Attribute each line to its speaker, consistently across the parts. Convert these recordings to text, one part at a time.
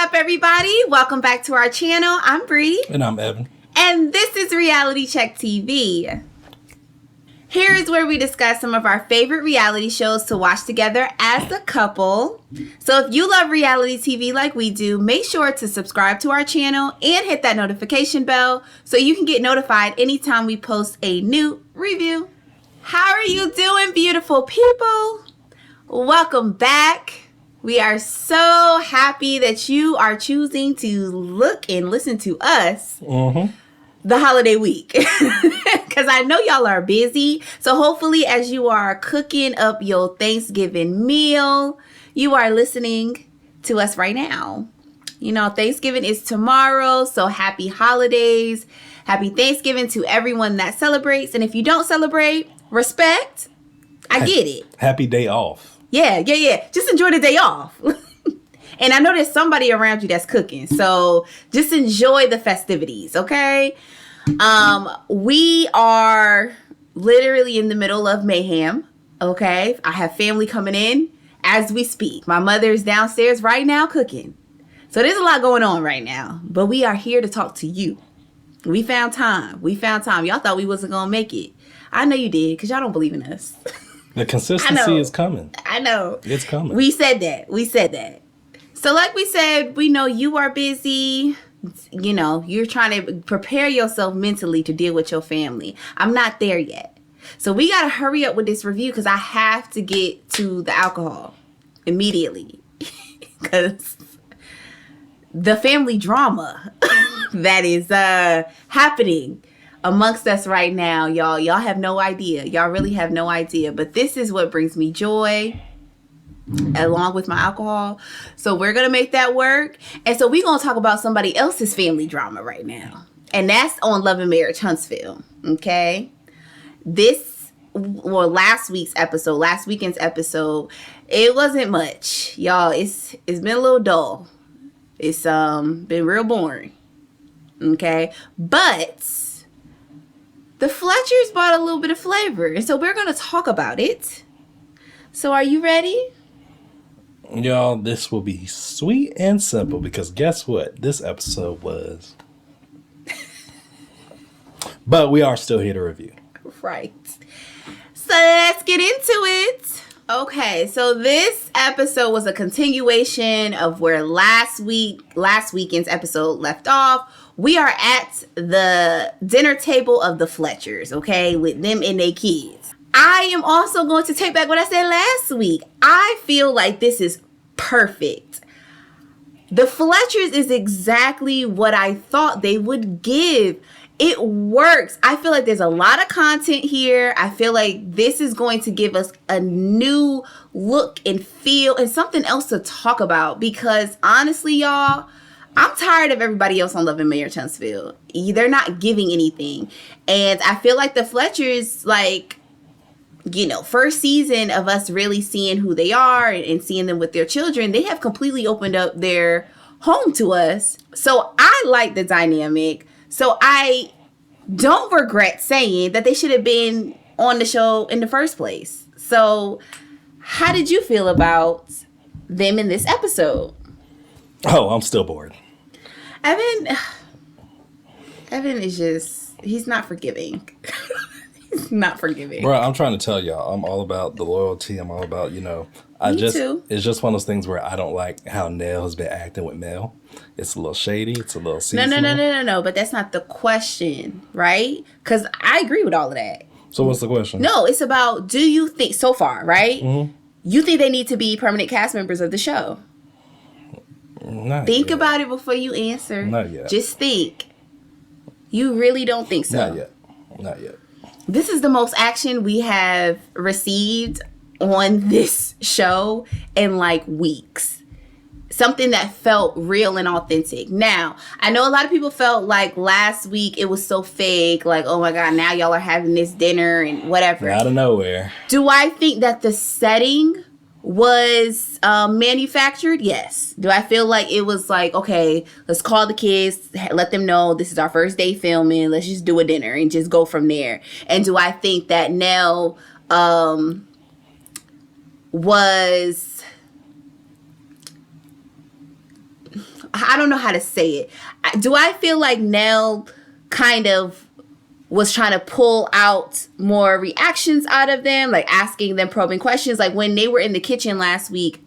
Speaker 1: up, everybody? Welcome back to our channel. I'm Bree.
Speaker 2: And I'm Evan.
Speaker 1: And this is Reality Check TV. Here is where we discuss some of our favorite reality shows to watch together as a couple. So if you love reality TV like we do, make sure to subscribe to our channel and hit that notification bell so you can get notified anytime we post a new review. How are you doing, beautiful people? Welcome back. We are so happy that you are choosing to look and listen to us the holiday week. Because I know y'all are busy. So hopefully as you are cooking up your Thanksgiving meal, you are listening to us right now. You know, Thanksgiving is tomorrow. So happy holidays. Happy Thanksgiving to everyone that celebrates. And if you don't celebrate, respect. I get it.
Speaker 2: Happy day off.
Speaker 1: Yeah. Just enjoy the day off. And I know there's somebody around you that's cooking. So just enjoy the festivities, okay? We are literally in the middle of mayhem, okay? I have family coming in as we speak. My mother's downstairs right now cooking. So there's a lot going on right now. But we are here to talk to you. We found time. Y'all thought we wasn't going to make it. I know you did because y'all don't believe in us.
Speaker 2: The consistency is coming.
Speaker 1: I know.
Speaker 2: It's coming.
Speaker 1: We said that. So like we said, we know you are busy. You know, you're trying to prepare yourself mentally to deal with your family. I'm not there yet. So we got to hurry up with this review because I have to get to the alcohol immediately. Because the family drama that is happening amongst us right now, y'all have no idea. Y'all really have no idea. But this is what brings me joy, along with my alcohol. So we're going to make that work. And so we're going to talk about somebody else's family drama right now. And that's on Love and Marriage Huntsville. Okay? Last weekend's episode, it wasn't much. Y'all, it's been a little dull. It's been real boring. Okay? But the Fletchers brought a little bit of flavor, and so we're going to talk about it. So are you ready?
Speaker 2: Y'all, this will be sweet and simple because guess what? This episode was. But we are still here to review.
Speaker 1: Right. So let's get into it. Okay, so this episode was a continuation of where last weekend's episode left off. We are at the dinner table of the Fletchers, okay, with them and their kids. I am also going to take back what I said last week. I feel like this is perfect. The Fletchers is exactly what I thought they would give. It works. I feel like there's a lot of content here. I feel like this is going to give us a new look and feel and something else to talk about because honestly, y'all, I'm tired of everybody else on Love and Marriage Huntsville. They're not giving anything. And I feel like the Fletchers, like, you know, first season of us really seeing who they are and seeing them with their children, they have completely opened up their home to us. So I like the dynamic. So I don't regret saying that they should have been on the show in the first place. So how did you feel about them in this episode?
Speaker 2: Oh, I'm still bored.
Speaker 1: Evan is just, he's not forgiving. He's not forgiving.
Speaker 2: Bro, I'm trying to tell y'all, I'm all about the loyalty. I'm all about, you know,
Speaker 1: Me too.
Speaker 2: It's just one of those things where I don't like how Nell has been acting with Mel. It's a little shady. It's a little seasonal.
Speaker 1: No. But that's not the question, right? Because I agree with all of that.
Speaker 2: So what's the question?
Speaker 1: No, it's about, do you think, so far, right?
Speaker 2: Mm-hmm.
Speaker 1: You think they need to be permanent cast members of the show? Think about it before you answer.
Speaker 2: Not yet.
Speaker 1: Just think. You really don't think so?
Speaker 2: Not yet.
Speaker 1: This is the most action we have received on this show in like weeks. Something that felt real and authentic. Now, I know a lot of people felt like last week it was so fake. Like, oh my God, now y'all are having this dinner and whatever.
Speaker 2: Out of nowhere.
Speaker 1: Do I think that the setting was manufactured? Yes. Do I feel like it was like, okay, let's call the kids, let them know this is our first day filming, let's just do a dinner and just go from there? And do I think that Nell was I don't know how to say it. Do I feel like Nell kind of was trying to pull out more reactions out of them, like asking them probing questions, like when they were in the kitchen last week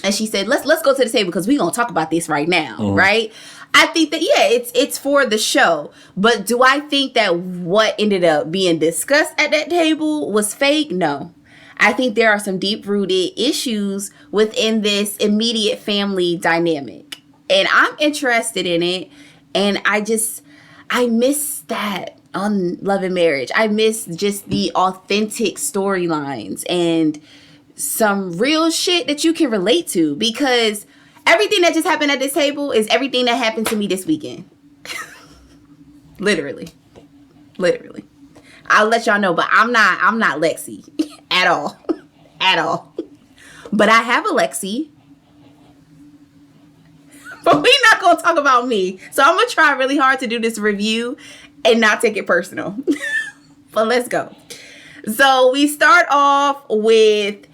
Speaker 1: and she said, let's go to the table because we're going to talk about this right now, right? I think that, it's for the show. But do I think that what ended up being discussed at that table was fake? No. I think there are some deep-rooted issues within this immediate family dynamic. And I'm interested in it. And I miss that on Love and Marriage. I miss just the authentic storylines and some real shit that you can relate to. Because everything that just happened at this table is everything that happened to me this weekend. Literally. I'll let y'all know, but I'm not Lexi at all. At all. But I have a Lexi. But we're not going to talk about me. So I'm going to try really hard to do this review and not take it personal. But let's go. So we start off with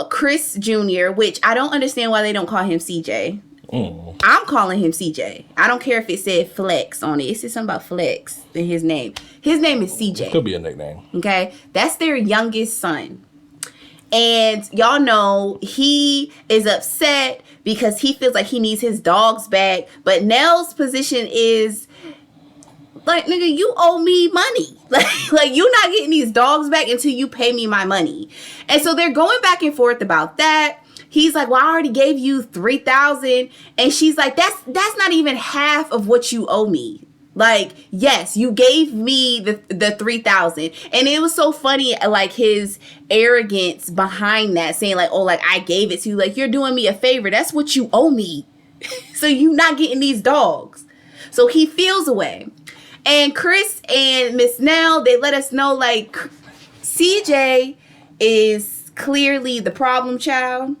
Speaker 1: Chris Jr., which I don't understand why they don't call him CJ. I'm calling him CJ. I don't care if it said Flex on it. It said something about Flex in his name. His name is CJ.
Speaker 2: It could be a nickname.
Speaker 1: Okay? That's their youngest son. And y'all know he is upset because he feels like he needs his dogs back. But Nell's position is like, nigga, you owe me money. Like you're not getting these dogs back until you pay me my money. And so they're going back and forth about that. He's like, well, I already gave you $3,000. And she's like, that's not even half of what you owe me. Like, yes, you gave me the $3,000. And it was so funny, like his arrogance behind that, saying like, oh, like I gave it to you. Like, you're doing me a favor. That's what you owe me. So you not getting these dogs. So he feels away. And Chris and Miss Nell, they let us know like CJ is clearly the problem child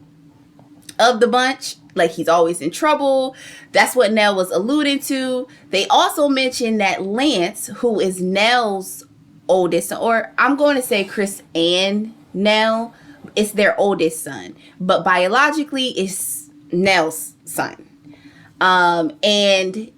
Speaker 1: of the bunch. Like he's always in trouble. That's what Nell was alluding to. They also mentioned that Lance, who is Nell's oldest, or I'm going to say Chris and Nell, it's their oldest son. But biologically, it's Nell's son. And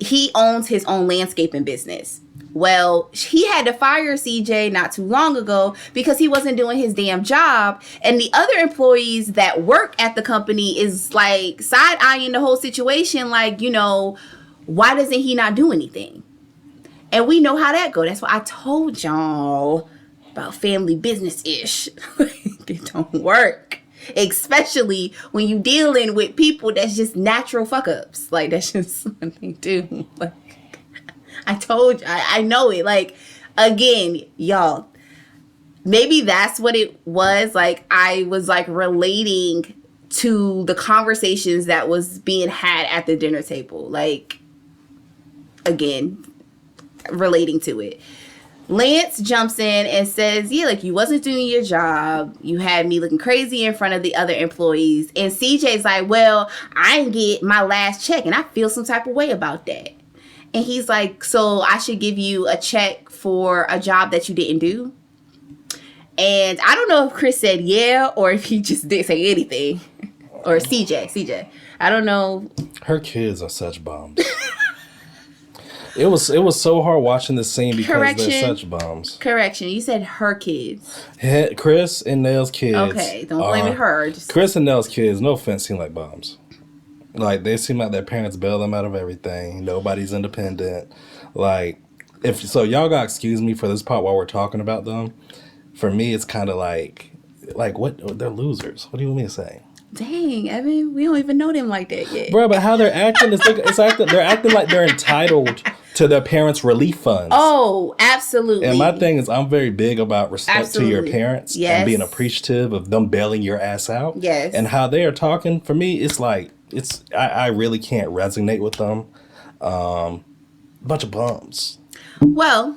Speaker 1: he owns his own landscaping business. Well, he had to fire CJ not too long ago because he wasn't doing his damn job. And the other employees that work at the company is like side-eyeing the whole situation. Like, you know, why doesn't he not do anything? And we know how that go. That's why I told y'all about family business-ish. It don't work. Especially when you dealing with people that's just natural fuck-ups. Like, that's just what they do. Like, I told you, I know it. Like, again, y'all, maybe that's what it was. Like, I was like relating to the conversations that was being had at the dinner table. Like, again, relating to it. Lance jumps in and says, yeah, like you wasn't doing your job. You had me looking crazy in front of the other employees. And CJ's like, well, I didn't get my last check and I feel some type of way about that. And he's like, so I should give you a check for a job that you didn't do? And I don't know if Chris said yeah or if he just didn't say anything. Or CJ. I don't know.
Speaker 2: Her kids are such bums. It was so hard watching this scene because they're such bums.
Speaker 1: Correction. You said her kids.
Speaker 2: Chris and Nell's kids.
Speaker 1: Okay, don't blame her.
Speaker 2: Chris and Nell's kids, no offense, seem like bums. Like, they seem like their parents bail them out of everything. Nobody's independent. Like, y'all gotta excuse me for this part while we're talking about them. For me, it's kind of like what? They're losers. What do you want me to say?
Speaker 1: Dang, Evan, we don't even know them like that yet.
Speaker 2: Bro, but how they're acting, they're acting like they're entitled to their parents' relief funds.
Speaker 1: Oh, absolutely.
Speaker 2: And my thing is, I'm very big about respect to your parents and being appreciative of them bailing your ass out.
Speaker 1: Yes.
Speaker 2: And how they are talking, for me, it's like, I really can't resonate with them. Bunch of bums.
Speaker 1: Well,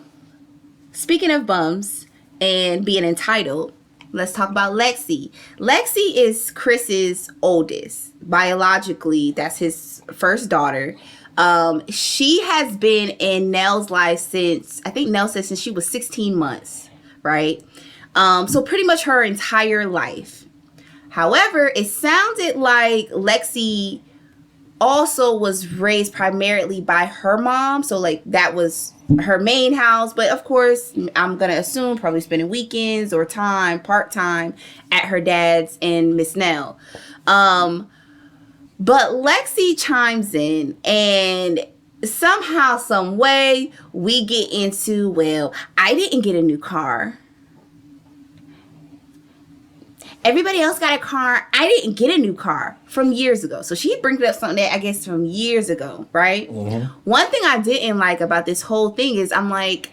Speaker 1: speaking of bums and being entitled, let's talk about Lexi. Lexi is Chris's oldest. Biologically, that's his first daughter. She has been in Nell's life since she was 16 months, right? So pretty much her entire life. However, it sounded like Lexi also was raised primarily by her mom. So, like, that was her main house. But, of course, I'm going to assume probably spending weekends or part-time at her dad's and Miss Nell. But Lexi chimes in, and somehow, some way, we get into, well, I didn't get a new car. Everybody else got a car. I didn't get a new car from years ago. So she brings up something that I guess from years ago, right? Mm-hmm. One thing I didn't like about this whole thing is I'm like,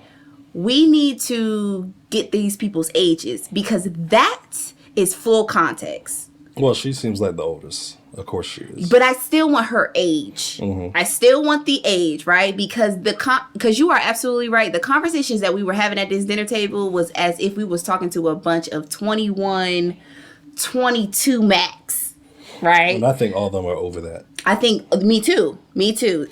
Speaker 1: we need to get these people's ages because that is full context.
Speaker 2: Well, she seems like the oldest. Of course she is.
Speaker 1: But I still want her age. Mm-hmm. I still want the age, right? Because because you are absolutely right. The conversations that we were having at this dinner table was as if we was talking to a bunch of 21, 22 max, right?
Speaker 2: And I think all of them are over that.
Speaker 1: I think me too.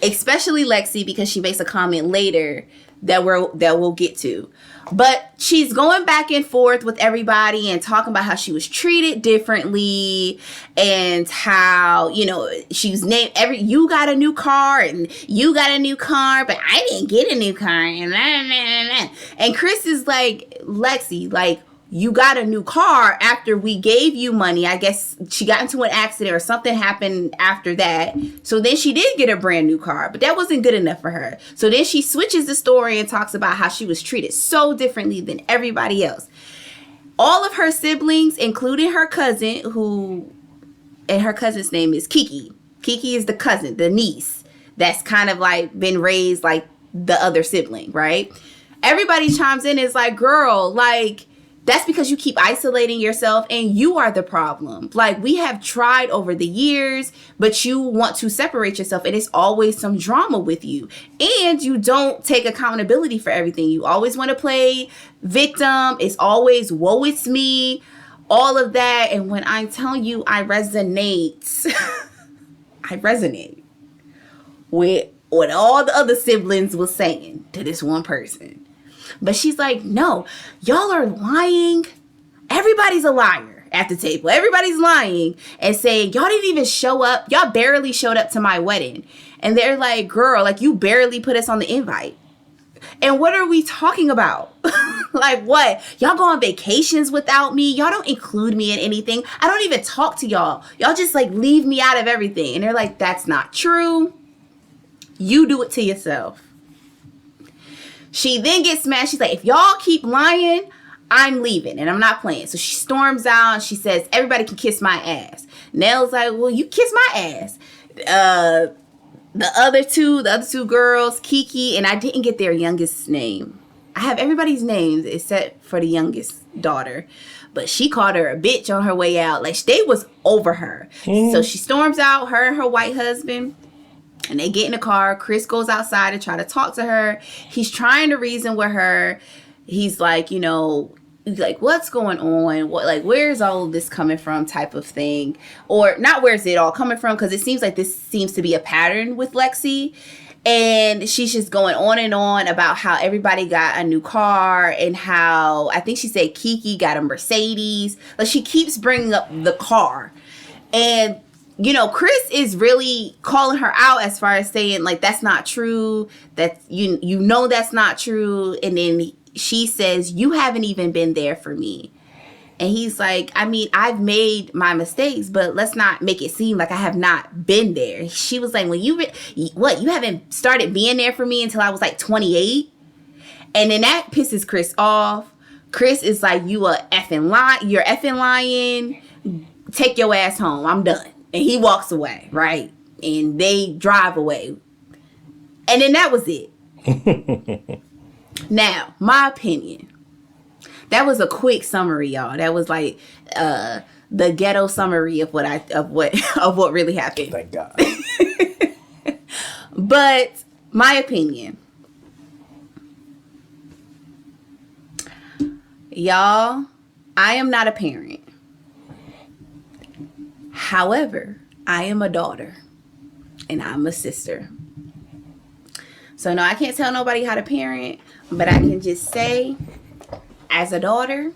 Speaker 1: Especially Lexi, because she makes a comment later that we'll get to. But she's going back and forth with everybody and talking about how she was treated differently and how, you know, she was named you got a new car and you got a new car, but I didn't get a new car. And Chris is like, Lexi, like, you got a new car after we gave you money. I guess she got into an accident or something happened after that. So then she did get a brand new car, but that wasn't good enough for her. So then she switches the story and talks about how she was treated so differently than everybody else. All of her siblings, including her cousin, and her cousin's name is Kiki. Kiki is the cousin, the niece, that's kind of like been raised like the other sibling, right? Everybody chimes in and is like, girl, like, that's because you keep isolating yourself and you are the problem. Like, we have tried over the years, but you want to separate yourself and it's always some drama with you. And you don't take accountability for everything. You always want to play victim. It's always, woe it's me, all of that. And when I'm telling you, I resonate. I resonate with what all the other siblings was saying to this one person. But she's like, no, y'all are lying. Everybody's a liar at the table. Everybody's lying and saying, y'all didn't even show up. Y'all barely showed up to my wedding. And they're like, girl, like, you barely put us on the invite. And what are we talking about? Like, what? Y'all go on vacations without me. Y'all don't include me in anything. I don't even talk to y'all. Y'all just, like, leave me out of everything. And they're like, that's not true. You do it to yourself. She then gets mad. She's like, if y'all keep lying, I'm leaving and I'm not playing. So she storms out and she says, everybody can kiss my ass. Nell's like, well, you kiss my ass. The other two girls, Kiki, and I didn't get their youngest name. I have everybody's names except for the youngest daughter. But she called her a bitch on her way out. Like, they was over her. So she storms out, her and her white husband. And they get in the car. Chris goes outside to try to talk to her. He's trying to reason with her. He's like, you know, like, what's going on? What, like, where's all of this coming from type of thing? Or not where's it all coming from? Because it seems like this seems to be a pattern with Lexi. And she's just going on and on about how everybody got a new car and how, I think she said Kiki got a Mercedes. Like, she keeps bringing up the car. And you know, Chris is really calling her out as far as saying, like, that's not true. That you know that's not true. And then she says, you haven't even been there for me. And he's like, I mean, I've made my mistakes, but let's not make it seem like I have not been there. She was like, well, you haven't started being there for me until I was like 28. And then that pisses Chris off. Chris is like, you're effing lying. Take your ass home. I'm done. And he walks away, right? And they drive away. And then that was it. Now, my opinion. That was a quick summary, y'all. That was like the ghetto summary of what really happened.
Speaker 2: Thank God.
Speaker 1: But my opinion. Y'all, I am not a parent. However, I am a daughter and I'm a sister. So no, I can't tell nobody how to parent, but I can just say, as a daughter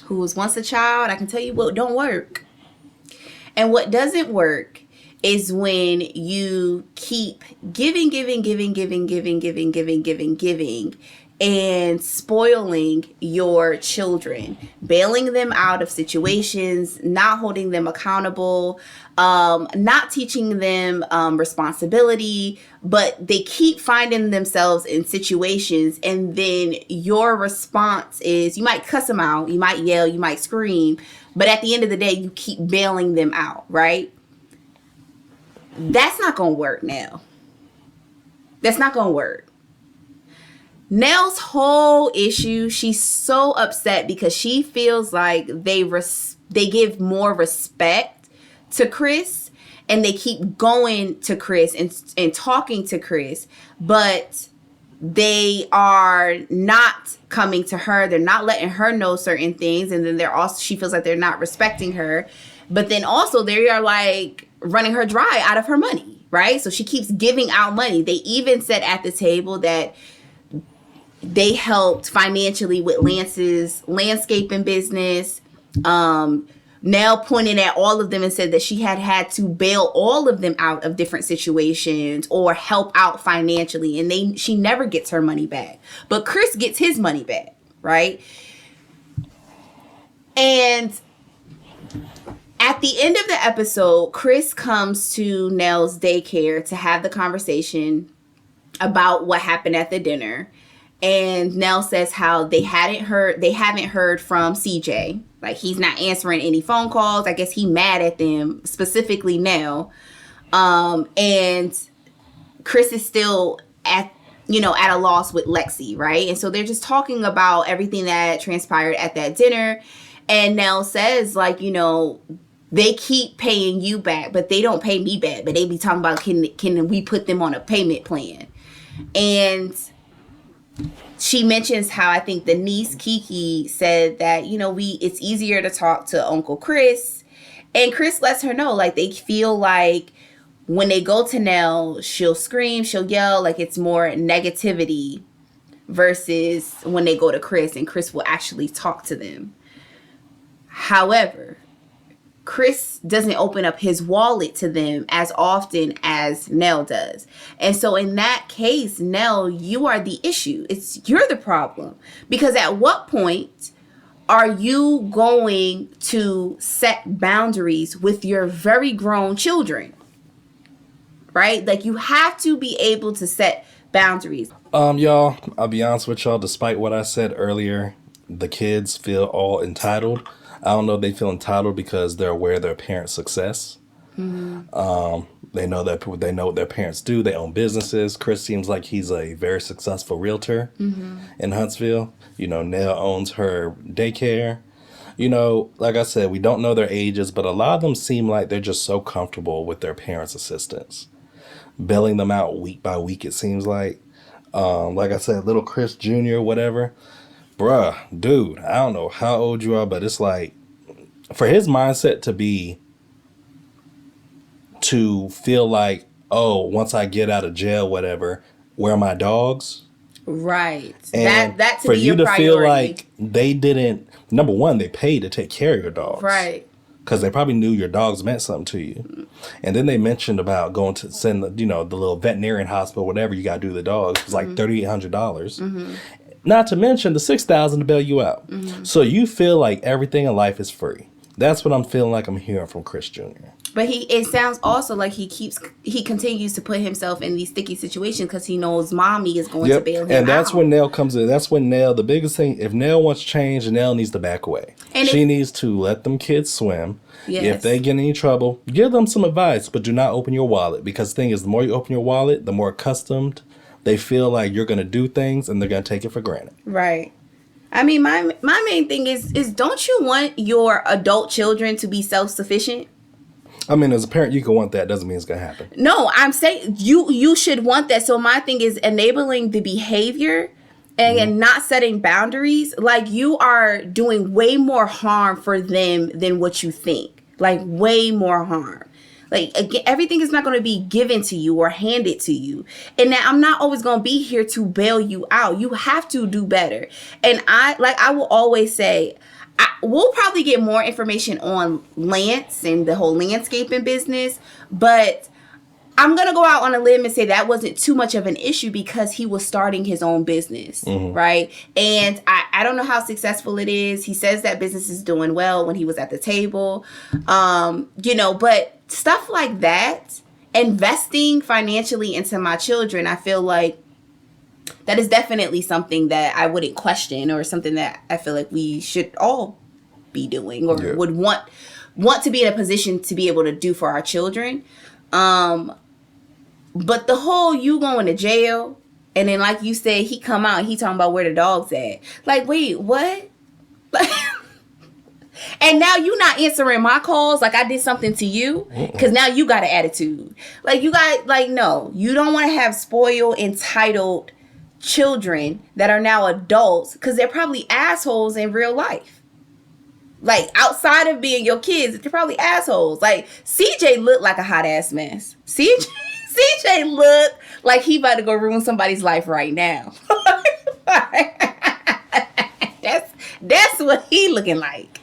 Speaker 1: who was once a child, I can tell you what don't work. And what doesn't work is when you keep giving, and spoiling your children, bailing them out of situations, not holding them accountable, not teaching them responsibility, but they keep finding themselves in situations, and then your response is you might cuss them out, you might yell, you might scream, but at the end of the day, you keep bailing them out, right? That's not going to work now. That's not going to work. Nell's whole issue, she's so upset because she feels like they give more respect to Chris, and they keep going to Chris and talking to Chris, but they are not coming to her. They're not letting her know certain things, and then she feels like they're not respecting her. But then also they are like running her dry out of her money, right? So she keeps giving out money. They even said at the table that they helped financially with Lance's landscaping business. Nell pointed at all of them and said that she had to bail all of them out of different situations or help out financially, and she never gets her money back. But Chris gets his money back, right? And at the end of the episode, Chris comes to Nell's daycare to have the conversation about what happened at the dinner. And Nell says how they haven't heard from CJ. Like, he's not answering any phone calls. I guess he mad at them, specifically Nell. And Chris is still at a loss with Lexi, right? And so they're just talking about everything that transpired at that dinner. And Nell says, like, they keep paying you back, but they don't pay me back. But they be talking about, can we put them on a payment plan? And she mentions how I think the niece Kiki said that, it's easier to talk to Uncle Chris. And Chris lets her know, like, they feel like when they go to Nell, she'll scream, she'll yell, like it's more negativity versus when they go to Chris, and Chris will actually talk to them. However, Chris doesn't open up his wallet to them as often as Nell does. And so in that case, Nell, you are the issue. You're the problem. Because at what point are you going to set boundaries with your very grown children? Right? Like, you have to be able to set boundaries.
Speaker 2: Y'all, I'll be honest with y'all, despite what I said earlier, the kids feel all entitled. I don't know if they feel entitled because they're aware of their parents' success. Mm-hmm. They know what their parents do. They own businesses. Chris seems like he's a very successful realtor in Huntsville. Nell owns her daycare. Like I said, we don't know their ages, but a lot of them seem like they're just so comfortable with their parents' assistance. Bailing them out week by week, it seems like. Like I said, little Chris Jr., whatever. Bruh, dude, I don't know how old you are, but it's like, for his mindset to feel like, oh, once I get out of jail, whatever, where are my dogs?
Speaker 1: Right.
Speaker 2: And
Speaker 1: that to
Speaker 2: for
Speaker 1: be
Speaker 2: you
Speaker 1: your
Speaker 2: to
Speaker 1: priority.
Speaker 2: feel like they didn't, number one, they paid to take care of your dogs.
Speaker 1: Right.
Speaker 2: Because they probably knew your dogs meant something to you. And then they mentioned about going to send the little veterinarian hospital, whatever you got to do to the dogs. It was like $3,800. Not to mention the $6,000 to bail you out. So you feel like everything in life is free. That's what I'm feeling like I'm hearing from Chris Jr.
Speaker 1: But it sounds also like he continues to put himself in these sticky situations because he knows mommy is going to bail him out.
Speaker 2: And that's when Nell comes in. That's when Nell, the biggest thing, if Nell wants change, Nell needs to back away. And she needs to let them kids swim. Yes. If they get in any trouble, give them some advice, but do not open your wallet. Because the thing is, the more you open your wallet, the more accustomed they feel like you're going to do things, and they're going to take it for granted.
Speaker 1: Right. I mean, my main thing is don't you want your adult children to be self-sufficient?
Speaker 2: I mean, as a parent, you can want that. Doesn't mean it's going to happen.
Speaker 1: No, I'm saying you should want that. So my thing is enabling the behavior and not setting boundaries. Like, you are doing way more harm for them than what you think. Like, way more harm. Like, again, everything is not going to be given to you or handed to you. And now I'm not always going to be here to bail you out. You have to do better. And I will always say, we'll probably get more information on Lance and the whole landscaping business, but I'm going to go out on a limb and say that wasn't too much of an issue because he was starting his own business, right? And I don't know how successful it is. He says that business is doing well when he was at the table, but stuff like that, investing financially into my children, I feel like that is definitely something that I wouldn't question, or something that I feel like we should all be doing, or would want to be in a position to be able to do for our children. But the whole you going to jail, and then like you said, he come out and he talking about where the dog's at. Like, wait, what? And now you not answering my calls like I did something to you, because now you got an attitude. Like, you got, like, no, you don't want to have spoiled, entitled children that are now adults, because they're probably assholes in real life. Like, outside of being your kids, they're probably assholes. Like, CJ looked like a hot ass mess. CJ looked like he about to go ruin somebody's life right now. That's what he looking like.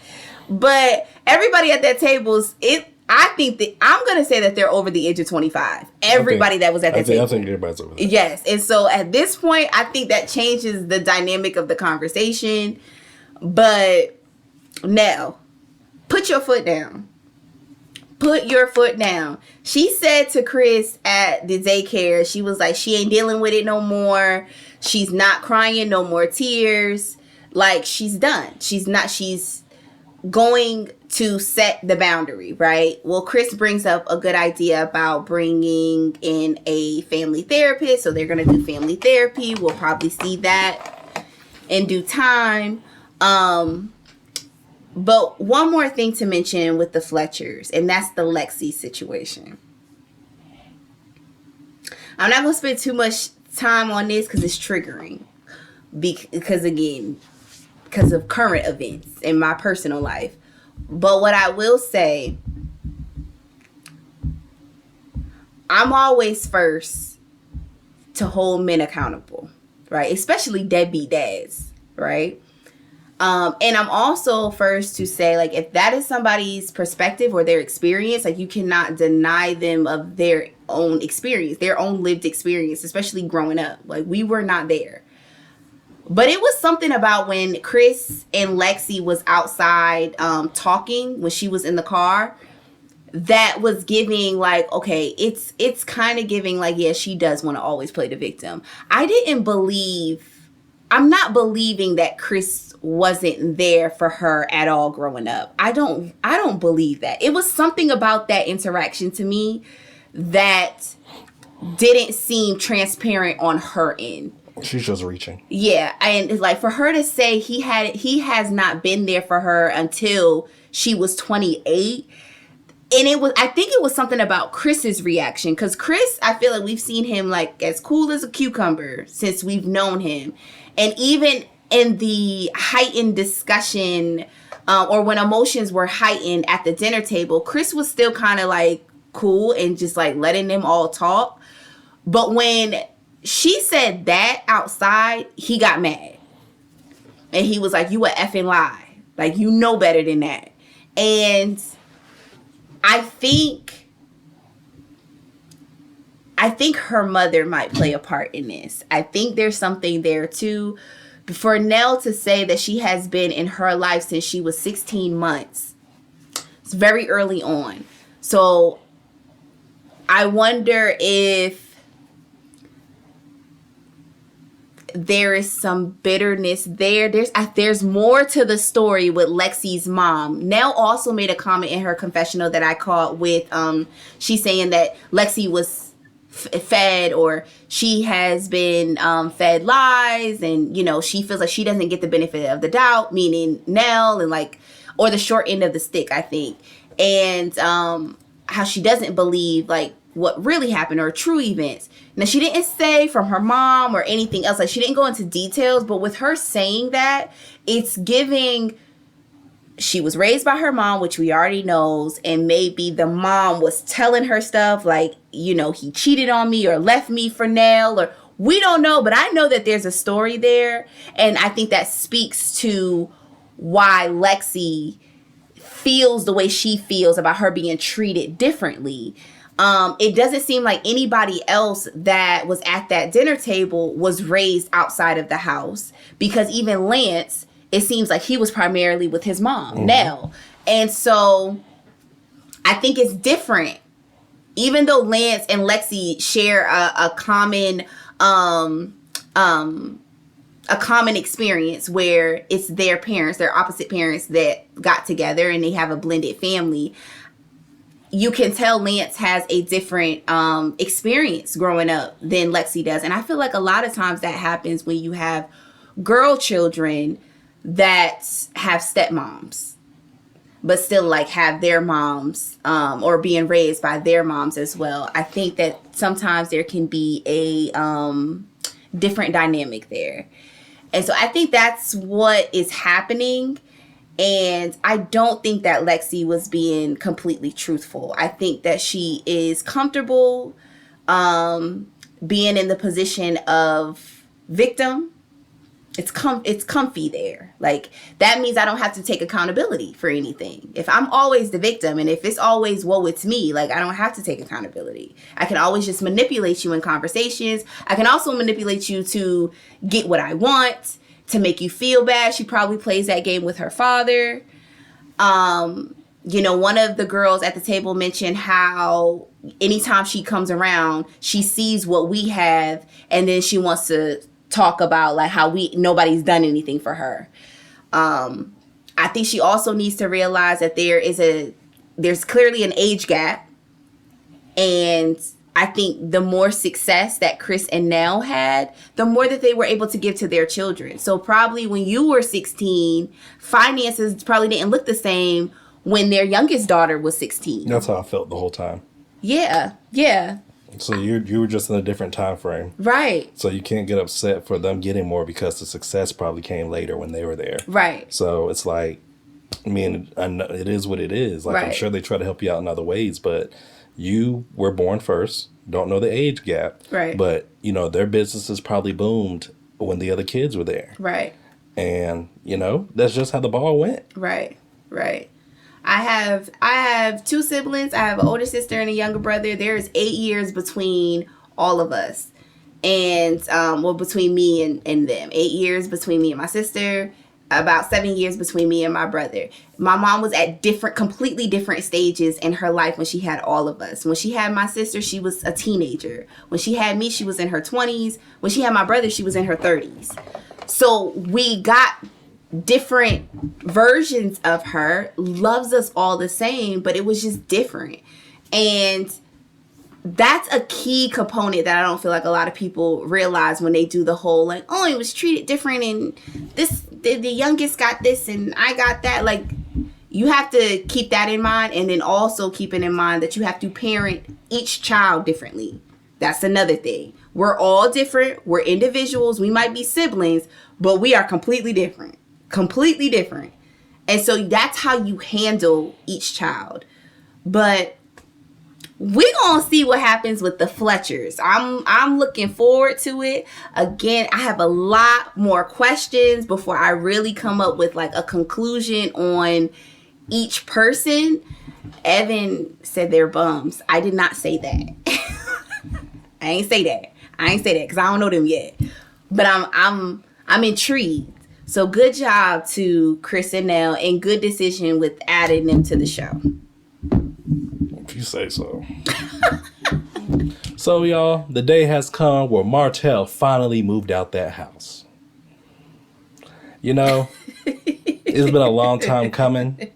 Speaker 1: But everybody at that table I think that I'm gonna say that they're over the age of 25. Everybody that was at that table.
Speaker 2: I think everybody's over there.
Speaker 1: Yes, and so at this point, I think that changes the dynamic of the conversation. But now, put your foot down. Put your foot down. She said to Chris at the daycare, she was like, she ain't dealing with it no more. She's not crying, no more tears. Like, she's done. She's going to set the boundary, right? Well, Chris brings up a good idea about bringing in a family therapist. So they're going to do family therapy. We'll probably see that in due time. But one more thing to mention with the Fletchers, and that's the Lexi situation. I'm not going to spend too much time on this because it's triggering. Because of current events in my personal life. But what I will say, I'm always first to hold men accountable, right? Especially deadbeat dads, right? And I'm also first to say, like, if that is somebody's perspective or their experience, like, you cannot deny them of their own experience, their own lived experience, especially growing up. Like, we were not there. But it was something about when Chris and Lexi was outside talking when she was in the car that was giving, like, okay, it's kind of giving, like, yeah, she does want to always play the victim. I'm not believing that Chris wasn't there for her at all growing up. I don't believe that. It was something about that interaction to me that didn't seem transparent on her end.
Speaker 2: She's just reaching. Yeah,
Speaker 1: and it's like, for her to say he has not been there for her until she was 28. And I think it was something about Chris's reaction, because Chris, I feel like we've seen him like as cool as a cucumber since we've known him. And even in the heightened discussion, or when emotions were heightened at the dinner table, Chris was still kind of like cool and just like letting them all talk. But when she said that outside, he got mad. And he was like, you a effing lie. Like, you know better than that. And I think her mother might play a part in this. I think there's something there too. For Nell to say that she has been in her life since she was 16 months, it's very early on. So I wonder if there is some bitterness there. There's more to the story with Lexi's mom. Nell also made a comment in her confessional that I caught with, she's saying that Lexi was fed, or she has been fed lies, and, you know, she feels like she doesn't get the benefit of the doubt, meaning Nell, and like, or the short end of the stick, I think. And how she doesn't believe like what really happened or true events. Now, she didn't say from her mom or anything else. Like, she didn't go into details, but with her saying that, it's giving, she was raised by her mom, which we already knows, and maybe the mom was telling her stuff like, you know, he cheated on me or left me for Nell, or we don't know, but I know that there's a story there, and I think that speaks to why Lexi feels the way she feels about her being treated differently. It doesn't seem like anybody else that was at that dinner table was raised outside of the house, because even Lance, it seems like he was primarily with his mom, Nell. And so I think it's different. Even though Lance and Lexi share a common experience where it's their parents, their opposite parents that got together and they have a blended family, you can tell Lance has a different experience growing up than Lexi does. And I feel like a lot of times that happens when you have girl children that have stepmoms, but still like have their moms or being raised by their moms as well. I think that sometimes there can be a different dynamic there. And so I think that's what is happening. And I don't think that Lexi was being completely truthful. I think that she is comfortable being in the position of victim. It's comfy there. Like, that means I don't have to take accountability for anything. If I'm always the victim and if it's always, whoa, it's me, like, I don't have to take accountability. I can always just manipulate you in conversations. I can also manipulate you to get what I want, to make you feel bad. She probably plays that game with her father. One of the girls at the table mentioned how anytime she comes around, she sees what we have, and then she wants to talk about like how nobody's done anything for her. I think she also needs to realize that there's clearly an age gap, and I think the more success that Chris and Nell had, the more that they were able to give to their children. So probably when you were 16, finances probably didn't look the same when their youngest daughter was 16.
Speaker 2: That's how I felt the whole time.
Speaker 1: Yeah.
Speaker 2: So you were just in a different time frame.
Speaker 1: Right.
Speaker 2: So you can't get upset for them getting more because the success probably came later when they were there.
Speaker 1: Right.
Speaker 2: So it's like, I mean, it is what it is. Like, right. I'm sure they try to help you out in other ways, but you were born first, don't know the age gap.
Speaker 1: Right.
Speaker 2: But, their businesses probably boomed when the other kids were there.
Speaker 1: Right.
Speaker 2: And, that's just how the ball went.
Speaker 1: Right. I have two siblings. I have an older sister and a younger brother. There is 8 years between all of us. And, between me and them. 8 years between me and my sister. About 7 years between me and my brother. My mom was at completely different stages in her life when she had all of us. When she had my sister, she was a teenager. When she had me, she was in her 20s. When she had my brother, she was in her 30s. So we got different versions of her. Loves us all the same, but it was just different. And that's a key component that I don't feel like a lot of people realize when they do the whole like, oh, it was treated different and the youngest got this and I got that. Like, you have to keep that in mind, and then also keeping in mind that you have to parent each child differently. That's another thing. We're all different. We're individuals. We might be siblings, but we are completely different. Completely different. And so that's how you handle each child. But we're going to see what happens with the Fletchers. I'm looking forward to it. Again, I have a lot more questions before I really come up with like a conclusion on each person. Evan said they're bums. I did not say that. I ain't say that because I don't know them yet. But I'm intrigued. So good job to Chris and Nell, and good decision with adding them to the show.
Speaker 2: If you say so. So, y'all, the day has come where Martell finally moved out that house. It's been a long time coming.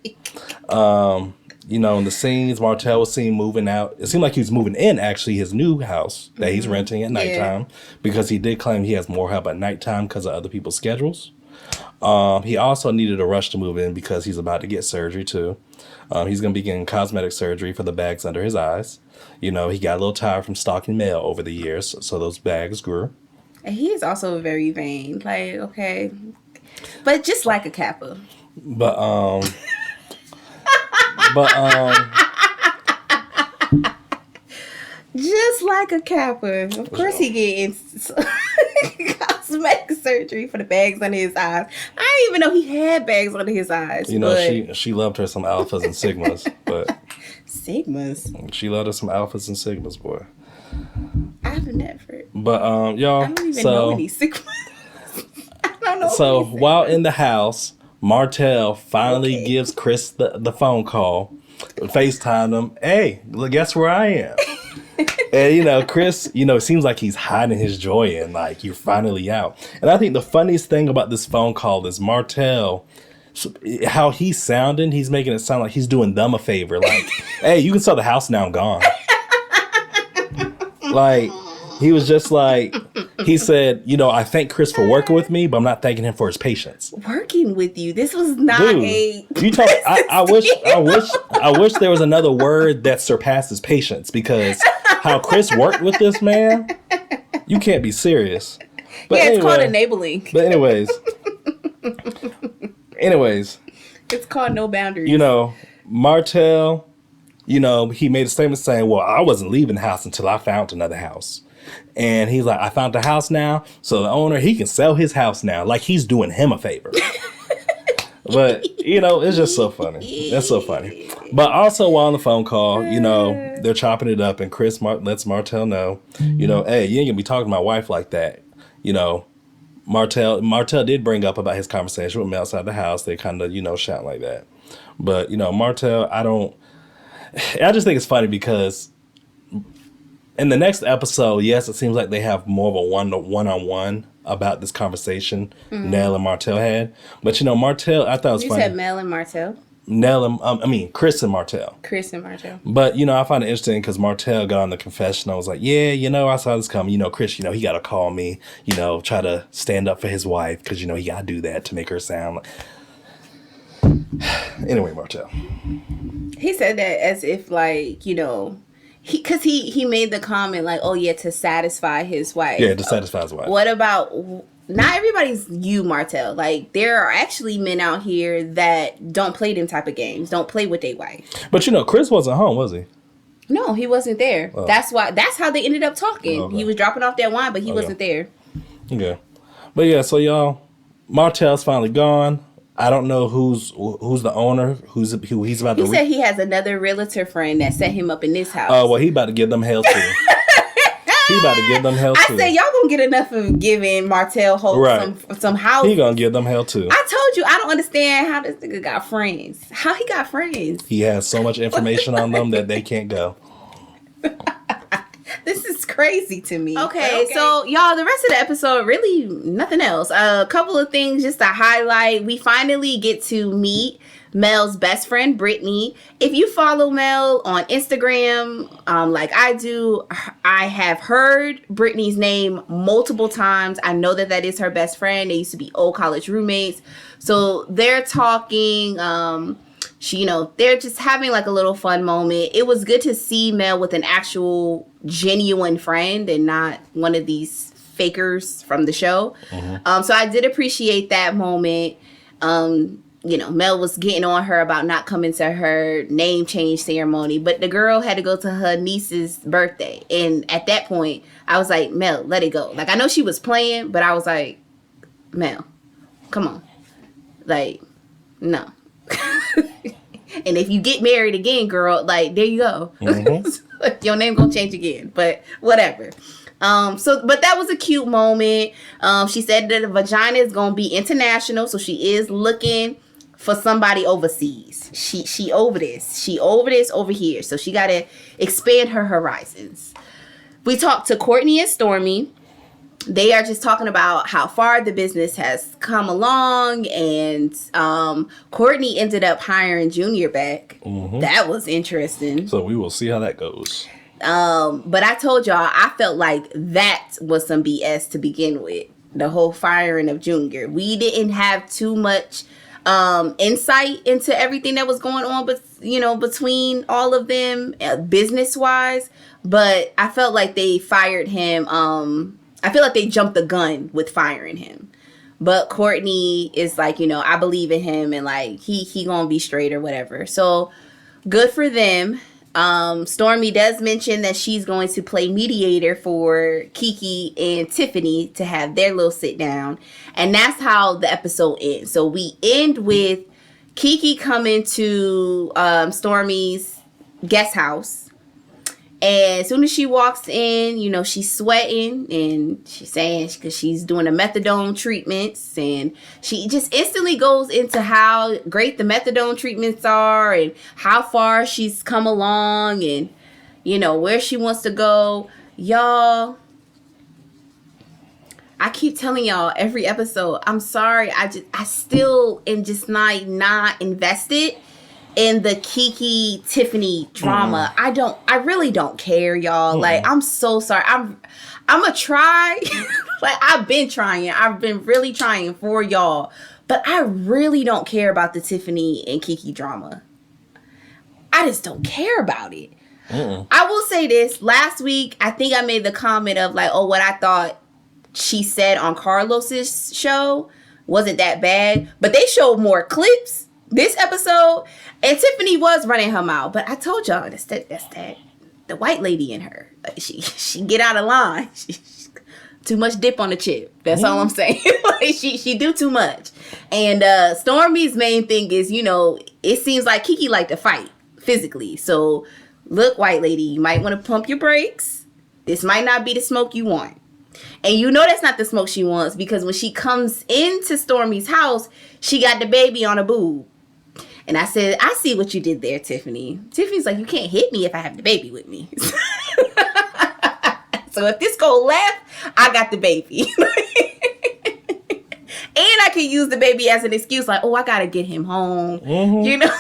Speaker 2: In the scenes, Martell was seen moving out. It seemed like he was moving in, actually, his new house that he's renting at nighttime. Because he did claim he has more help at nighttime because of other people's schedules. He also needed a rush to move in because he's about to get surgery, too. He's going to be getting cosmetic surgery for the bags under his eyes. He got a little tired from stalking mail over the years, so those bags grew.
Speaker 1: And he is also very vain. Like, okay. But just like a Kappa. Just like a Kappa. Of course he getting cosmetic surgery. surgery for the bags under his eyes. I didn't even know he had bags under his eyes.
Speaker 2: You know, she loved her some alphas and sigmas, but
Speaker 1: sigmas.
Speaker 2: She loved her some alphas and sigmas, boy.
Speaker 1: I've never.
Speaker 2: But y'all,
Speaker 1: I don't even know any sigmas. I don't know.
Speaker 2: So while in the house, Martell finally gives Chris the phone call, FaceTime him. Hey, look, guess where I am? And, Chris, it seems like he's hiding his joy and like, you're finally out. And I think the funniest thing about this phone call is Martell, how he's sounding, he's making it sound like he's doing them a favor. Like, hey, you can sell the house now, I'm gone. Like, he was just like, he said, I thank Chris for working with me, but I'm not thanking him for his patience.
Speaker 1: Working with you? This was not
Speaker 2: I wish there was another word that surpasses patience, because how Chris worked with this man, you can't be serious. But
Speaker 1: it's called enabling.
Speaker 2: But anyways,
Speaker 1: it's called no boundaries.
Speaker 2: Martell, he made a statement saying, well, I wasn't leaving the house until I found another house. And he's like, I found the house now, so the owner, he can sell his house now. Like he's doing him a favor. But, it's just so funny. That's so funny. But also while on the phone call, they're chopping it up, and Chris lets Martell know, hey, you ain't gonna be talking to my wife like that. Martell did bring up about his conversation with me outside the house. They kind of, shout like that. But, Martell, I just think it's funny because in the next episode, yes, it seems like they have more of a one-on-one about this conversation Nell and Martell had. But, Martell, I thought it was funny.
Speaker 1: You said Mel and Martell?
Speaker 2: Chris and Martell.
Speaker 1: Chris and Martell.
Speaker 2: But, I find it interesting because Martell got on the confession. I was like, yeah, I saw this coming. Chris, he got to call me, try to stand up for his wife because, he got to do that to make her sound like... Anyway, Martell.
Speaker 1: He said that as if, like, because he made the comment, like, oh, yeah, to satisfy his wife.
Speaker 2: Yeah, to satisfy his wife.
Speaker 1: What about... Not everybody's you, Martell. Like, there are actually men out here that don't play them type of games. Don't play with their wife.
Speaker 2: But, Chris wasn't home, was he?
Speaker 1: No, he wasn't there. Oh. That's how they ended up talking. Okay. He was dropping off that wine, but he wasn't there.
Speaker 2: Okay. But, yeah, so, y'all, Martell's finally gone. I don't know who's the owner, who he's about to...
Speaker 1: He said he has another realtor friend that set him up in this house.
Speaker 2: Oh, well, he about to give them hell, too. He about to give them hell, too.
Speaker 1: I said, y'all gonna get enough of giving Martell some house.
Speaker 2: He gonna give them hell, too.
Speaker 1: I told you, I don't understand how this nigga got friends. How he got friends?
Speaker 2: He has so much information on them that they can't go.
Speaker 1: This is crazy to me. Okay, so y'all, the rest of the episode, really nothing else. A couple of things just to highlight. We finally get to meet Mel's best friend, Brittany. If you follow Mel on Instagram, like I do, I have heard Brittany's name multiple times. I know that is her best friend. They used to be old college roommates. So they're talking, they're just having like a little fun moment. It was good to see Mel with an actual genuine friend and not one of these fakers from the show. Mm-hmm. So I did appreciate that moment. Mel was getting on her about not coming to her name change ceremony, but the girl had to go to her niece's birthday. And at that point, I was like, Mel, let it go. Like, I know she was playing, but I was like, Mel, come on. Like, no. And if you get married again, girl, like, there you go. Mm-hmm. Your name gonna change again, but whatever. But that was a cute moment. She said that the vagina is gonna be international, so she is looking for somebody overseas. She over this. She over this over here. So she gotta expand her horizons. We talked to Courtney and Stormy. They are just talking about how far the business has come along, and Courtney ended up hiring Junior back. Mm-hmm. That was interesting.
Speaker 2: So we will see how that goes.
Speaker 1: But I told y'all, I felt like that was some BS to begin with. The whole firing of Junior. We didn't have too much insight into everything that was going on, but between all of them, business wise. But I felt like they fired him. I feel like they jumped the gun with firing him. But Courtney is like, I believe in him, and like he gonna be straight or whatever. So good for them. Stormy does mention that she's going to play mediator for Kiki and Tiffany to have their little sit down. And that's how the episode ends. So we end with Kiki coming to Stormy's guest house. And as soon as she walks in, you know, she's sweating and she's saying because she's doing the methadone treatments, and she just instantly goes into how great the methadone treatments are and how far she's come along and, you know, where she wants to go. Y'all, I keep telling y'all every episode, I'm sorry. I still am just not invested in the Kiki Tiffany drama. I really don't care, y'all. Like, I'm so sorry. I'm gonna try. Like, I've been trying. I've been really trying for y'all. But I really don't care about the Tiffany and Kiki drama. I just don't care about it. I will say this. Last week, I think I made the comment of like, oh, what I thought she said on Carlos's show wasn't that bad. But they showed more clips this episode, and Tiffany was running her mouth. But I told y'all that's that the white lady in her. Like, she get out of line. She too much dip on the chip. That's all I'm saying. Like, she do too much. And Stormy's main thing is, you know, it seems like Kiki like to fight physically. So look, white lady, you might want to pump your brakes. This might not be the smoke you want. And you know that's not the smoke she wants, because when she comes into Stormy's house, she got the baby on a boob. And I said, I see what you did there, Tiffany. Tiffany's like, you can't hit me if I have the baby with me. So if this go left, I got the baby. And I can use the baby as an excuse, like, oh, I got to get him home. You know?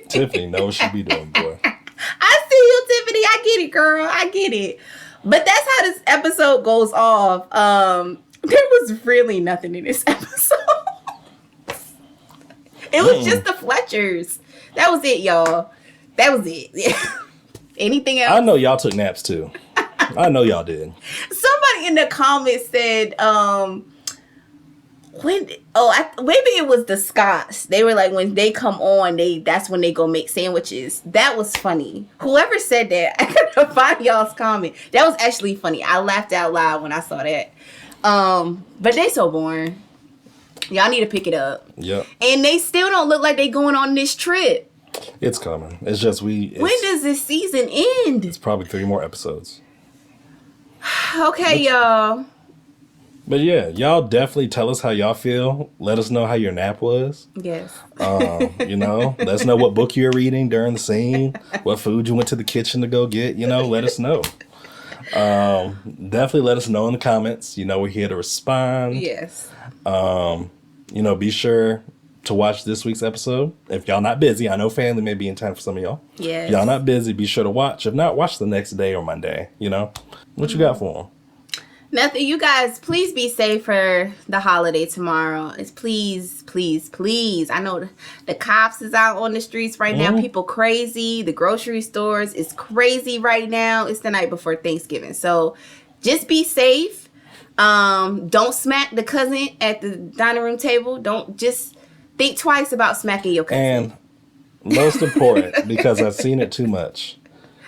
Speaker 2: Tiffany knows what she be doing, boy.
Speaker 1: I see you, Tiffany. I get it, girl. I get it. But that's how this episode goes off. There was really nothing in this episode. It was just the Fletchers. That was it, y'all. That was it. Anything else?
Speaker 2: I know y'all took naps too. I know y'all did.
Speaker 1: Somebody in the comments said, maybe it was the Scots. They were like, when they come on, that's when they go make sandwiches. That was funny. Whoever said that, I gotta find y'all's comment. That was actually funny. I laughed out loud when I saw that. But they so boring. Y'all need to pick it up.
Speaker 2: Yep. And
Speaker 1: they still don't look like they going on this trip.
Speaker 2: It's coming. It's just when
Speaker 1: does this season end?
Speaker 2: It's probably 3 more episodes.
Speaker 1: Okay, y'all.
Speaker 2: But yeah, y'all definitely tell us how y'all feel. Let us know how your nap was.
Speaker 1: Yes.
Speaker 2: You know, let us know what book you're reading during the scene, what food you went to the kitchen to go get. You know, let us know. Definitely let us know in the comments. You know, we're here to respond.
Speaker 1: Yes.
Speaker 2: You know, be sure to watch this week's episode. If y'all not busy, I know family may be in time for some of y'all.
Speaker 1: Yes.
Speaker 2: If y'all not busy, be sure to watch. If not, watch the next day or Monday. You know, what you got for them?
Speaker 1: Nothing. You guys, please be safe for the holiday tomorrow. It's please. I know the cops is out on the streets right now. People crazy. The grocery stores is crazy right now. It's the night before Thanksgiving. So just be safe. Don't smack the cousin at the dining room table. Don't just think twice about smacking your cousin.
Speaker 2: And most important, because I've seen it too much.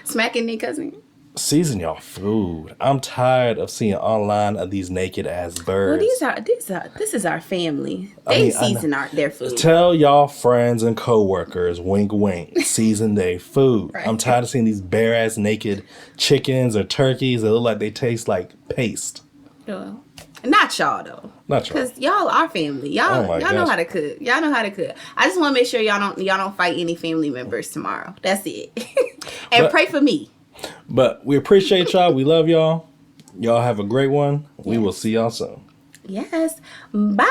Speaker 1: Smacking their cousin.
Speaker 2: Season y'all food. I'm tired of seeing online of these naked ass birds.
Speaker 1: Well, this is our family. They season their food.
Speaker 2: Tell y'all friends and coworkers, wink wink, season their food. Right. I'm tired of seeing these bare ass naked chickens or turkeys that look like they taste like paste.
Speaker 1: Well, not y'all though.
Speaker 2: Not y'all.
Speaker 1: Because y'all are family. Y'all know how to cook. Y'all know how to cook. I just want to make sure y'all don't fight any family members tomorrow. That's it. And pray for me.
Speaker 2: But we appreciate y'all. We love y'all. Y'all have a great one. Yes. We will see y'all soon.
Speaker 1: Yes. Bye.